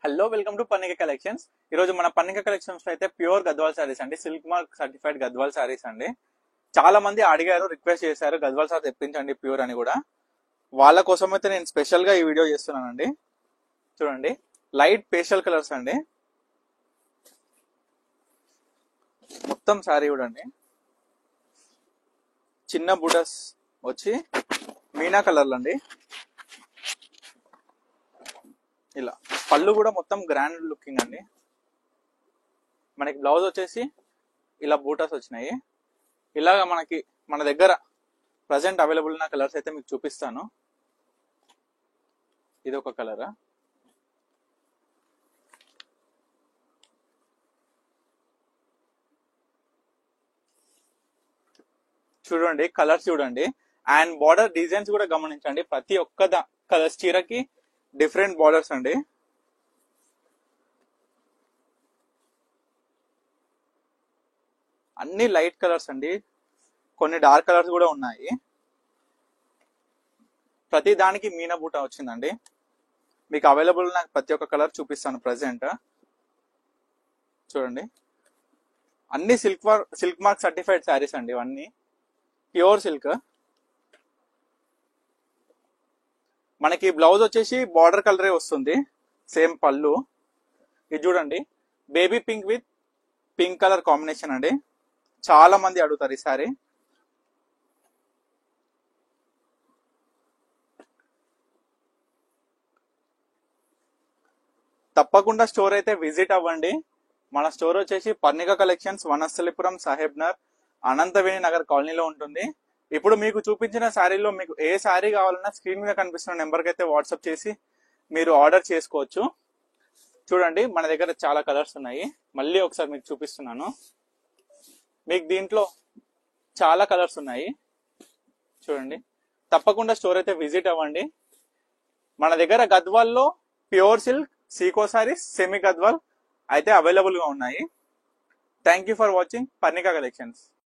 Hello welcome to Pannika collections. ఈ రోజు మన పన్నిక కలెక్షన్స్ లో అయితే ప్యూర్ గద్వాల్ సారీస్ అండి, silk mark certified Gadwal saris అండి. చాలా మంది అడిగారు, రిక్వెస్ట్ చేశారు గద్వాల్ సారీ తెప్పించండి ప్యూర్ అని కూడా. వాళ్ళ కోసం అయితే నేను స్పెషల్ గా ఈ వీడియో చేస్తున్నానండి. చూడండి, లైట్ పేస్టల్ కలర్స్ అండి, మొత్తం సారీ చూడండి. చిన్న బుటస్ వచ్చి మీనా కలర్లు అండి. ఇలా పళ్ళు కూడా మొత్తం గ్రాండ్ లుకింగ్ అండి. మనకి బ్లౌజ్ వచ్చేసి ఇలా బూటాస్ వచ్చినాయి. ఇలాగ మన దగ్గర ప్రజెంట్ అవైలబుల్ ఉన్న కలర్స్ అయితే మీకు చూపిస్తాను. ఇది ఒక కలర్, చూడండి కలర్స్ చూడండి. అండ్ బార్డర్ డిజైన్స్ కూడా గమనించండి. ప్రతి ఒక్క కలర్స్ చీరకి డిఫరెంట్ బార్డర్స్ అండి. అన్ని లైట్ కలర్స్ అండి, కొన్ని డార్క్ కలర్స్ కూడా ఉన్నాయి. ప్రతి దానికి మీనా బూటా వచ్చిందండి. మీకు అవైలబుల్ నాకు ప్రతి ఒక్క కలర్ చూపిస్తాను ప్రజెంట్. చూడండి, అన్ని సిల్క్ మార్క్ సర్టిఫైడ్ శారీస్ అండి, ఇవన్నీ ప్యూర్ సిల్క్. మనకి బ్లౌజ్ వచ్చేసి బార్డర్ కలరే వస్తుంది, సేమ్ పళ్ళు. ఇది చూడండి, baby pink with pink colour combination అండి. చాలా మంది అడుగుతారు ఈ సారీ. తప్పకుండా స్టోర్ అయితే విజిట్ అవ్వండి. మన స్టోర్ వచ్చేసి పన్నిక కలెక్షన్స్, వనస్థలిపురం, సాహెబ్నగర్, అనంతవేణి నగర్ కాలనీలో ఉంటుంది. ఇప్పుడు మీకు చూపించిన శారీలో మీకు ఏ శారీ కావాలన్నా స్క్రీన్ మీద కనిపిస్తున్న నెంబర్కి అయితే వాట్సాప్ చేసి మీరు ఆర్డర్ చేసుకోవచ్చు. చూడండి, మన దగ్గర చాలా కలర్స్ ఉన్నాయి. మళ్ళీ ఒకసారి మీకు చూపిస్తున్నాను. మీకు దీంట్లో చాలా కలర్స్ ఉన్నాయి. చూడండి, తప్పకుండా స్టోర్ అయితే విజిట్ అవ్వండి. మన దగ్గర గద్వాల్లో ప్యూర్ సిల్క్, సీకో సారీస్, సెమీ గద్వాల్ అయితే అవైలబుల్ గా ఉన్నాయి. Thank you for watching Pannika collections.